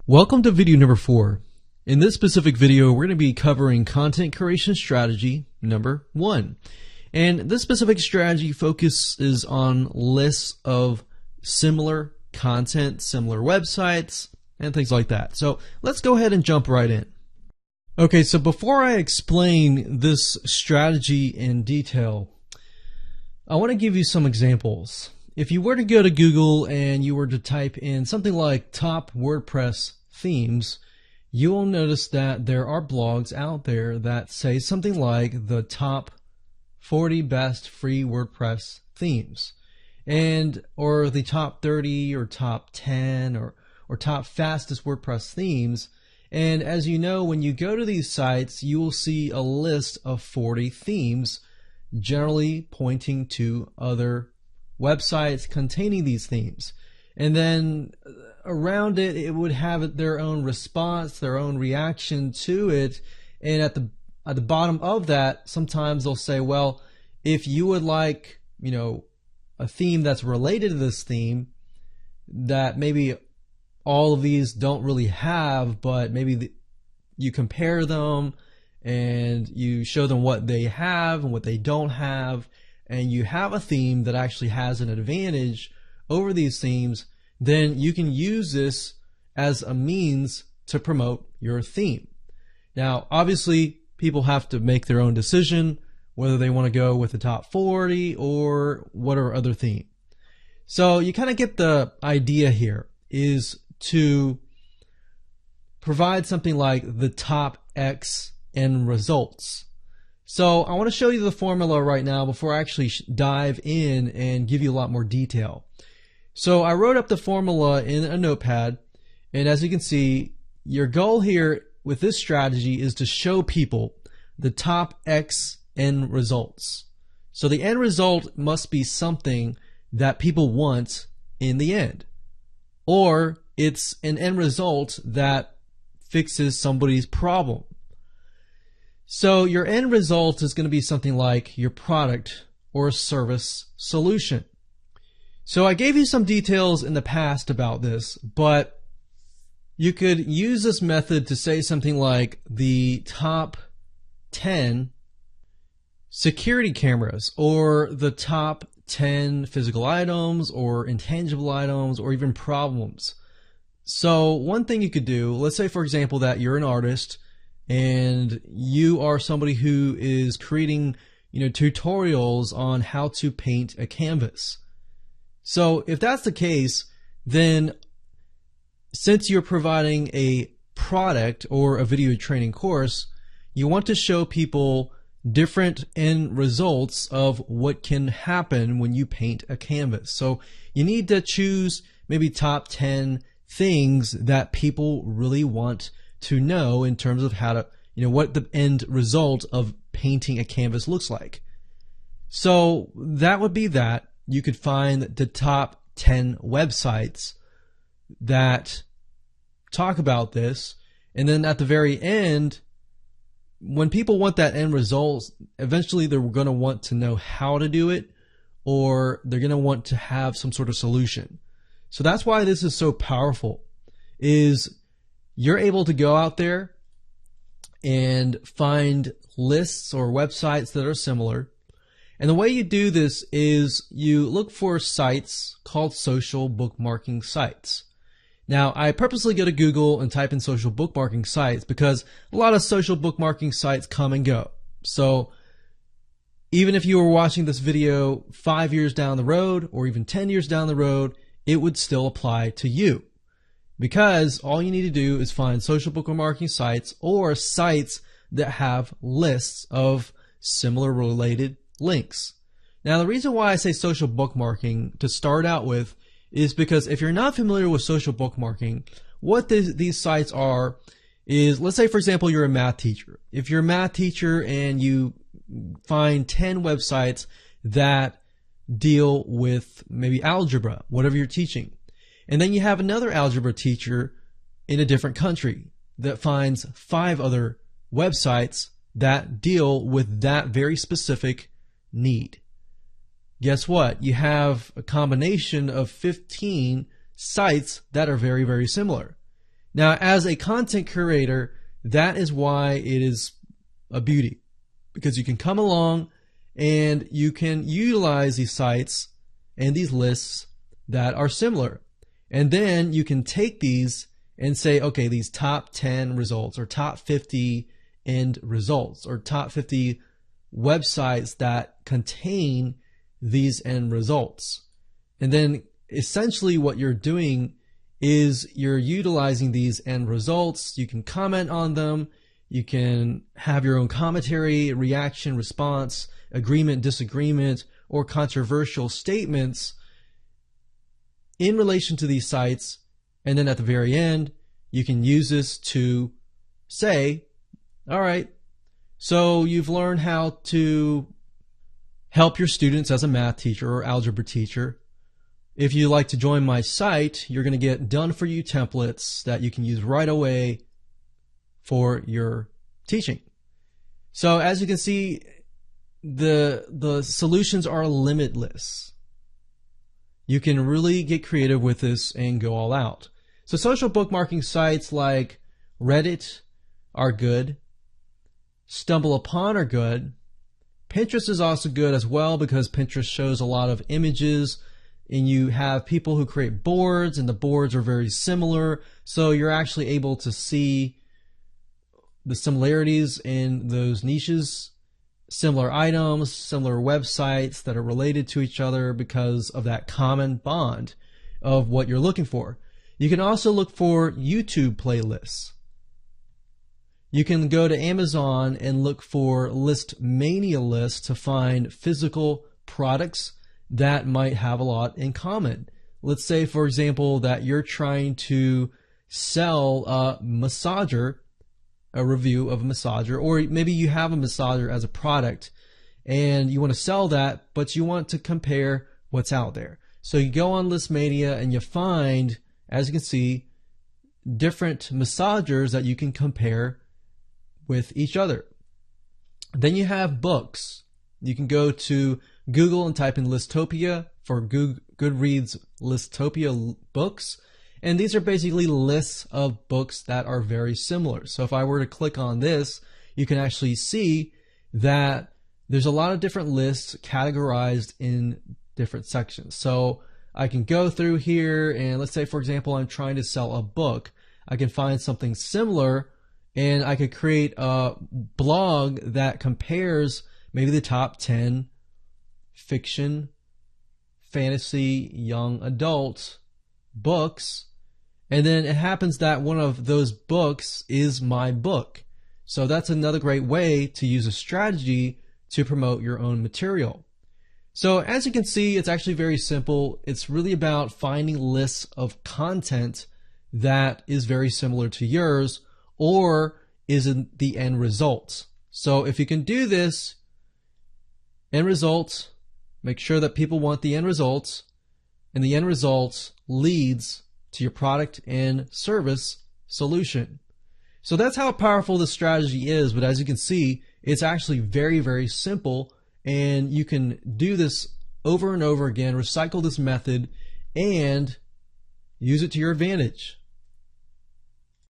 Welcome to video number 4. In this specific video, we're going to be covering content curation strategy number 1. And this specific strategy focuses on lists of similar content, similar websites, and things like that. So let's go ahead and jump right in. Okay, so before I explain this strategy in detail, I want to give you some examples. If you were to go to Google and you were to type in something like top WordPress themes, you will notice that there are blogs out there that say something like the top 40 best free WordPress themes, or the top 30 or top 10 or top fastest WordPress themes. And as you know, when you go to these sites, you will see a list of 40 themes, generally pointing to other websites containing these themes. And then around it, it would have their own response, their own reaction to it. And at the bottom of that, sometimes they'll say, well, if you would like, a theme that's related to this theme that maybe all of these don't really have, but maybe you compare them and you show them what they have and what they don't have, and you have a theme that actually has an advantage over these themes, then you can use this as a means to promote your theme. Now, obviously, people have to make their own decision whether they want to go with the top 40 or whatever other theme. So you kind of get the idea here is to provide something like the top X end results. So I want to show you the formula right now before I actually dive in and give you a lot more detail. So I wrote up the formula in a notepad, and as you can see, your goal here with this strategy is to show people the top X end results. So the end result must be something that people want in the end, or it's an end result that fixes somebody's problem. So your end result is going to be something like your product or service solution. So I gave you some details in the past about this, but you could use this method to say something like the top 10 security cameras, or the top 10 physical items or intangible items or even problems. So one thing you could do, let's say for example that you're an artist and you are somebody who is creating tutorials on how to paint a canvas. So if that's the case, then since you're providing a product or a video training course, you want to show people different end results of what can happen when you paint a canvas. So you need to choose maybe top 10 things that people really want to know in terms of how to, what the end result of painting a canvas looks like. So that would be that. You could find the top 10 websites that talk about this, and then at the very end, when people want that end result, eventually they're going to want to know how to do it, or they're going to want to have some sort of solution. So that's why this is so powerful, is you're able to go out there and find lists or websites that are similar. And the way you do this is you look for sites called social bookmarking sites. Now, I purposely go to Google and type in social bookmarking sites because a lot of social bookmarking sites come and go. So even if you were watching this video 5 years down the road or even 10 years down the road, it would still apply to you, because all you need to do is find social bookmarking sites or sites that have lists of similar related links. Now, the reason why I say social bookmarking to start out with is because if you're not familiar with social bookmarking, what these sites are is, let's say for example you're a math teacher. If you're a math teacher and you find 10 websites that deal with maybe algebra, whatever you're teaching, and then you have another algebra teacher in a different country that finds 5 other websites that deal with that very specific need. Guess what? You have a combination of 15 sites that are very, very similar. Now, as a content curator, that is why it is a beauty, because you can come along and you can utilize these sites and these lists that are similar. And then you can take these and say, okay, these top 10 results or top 50 end results or top 50 websites that contain these end results. And then essentially what you're doing is you're utilizing these end results. You can comment on them. You can have your own commentary, reaction, response, agreement, disagreement, or controversial statements in relation to these sites. And then at the very end, you can use this to say, all right, so you've learned how to help your students as a math teacher or algebra teacher. If you'd like to join my site, you're going to get done for you templates that you can use right away for your teaching. So as you can see, the solutions are limitless. You can really get creative with this and go all out. So social bookmarking sites like Reddit are good. StumbleUpon are good. Pinterest is also good as well because Pinterest shows a lot of images, and you have people who create boards, and the boards are very similar. So you're actually able to see the similarities in those niches, similar items, similar websites that are related to each other because of that common bond of what you're looking for. You can also look for YouTube playlists. You can go to Amazon and look for List Mania lists to find physical products that might have a lot in common. Let's say, for example, that you're trying to sell a massager, a review of a massager, or maybe you have a massager as a product and you want to sell that, but you want to compare what's out there. So you go on Listmania and you find, as you can see, different massagers that you can compare with each other. Then you have books. You can go to Google and type in Listopia for Goodreads Listopia books. And these are basically lists of books that are very similar. So if I were to click on this, you can actually see that there's a lot of different lists categorized in different sections. So I can go through here and let's say, for example, I'm trying to sell a book. I can find something similar and I could create a blog that compares maybe the top 10 fiction, fantasy, young adult books. And then it happens that one of those books is my book. So that's another great way to use a strategy to promote your own material. So as you can see, it's actually very simple. It's really about finding lists of content that is very similar to yours or is in the end results. So if you can do this, end results, make sure that people want the end results, and the end results leads to your product and service solution. So that's how powerful this strategy is. But as you can see, it's actually very, very simple, and you can do this over and over again, recycle this method, and use it to your advantage.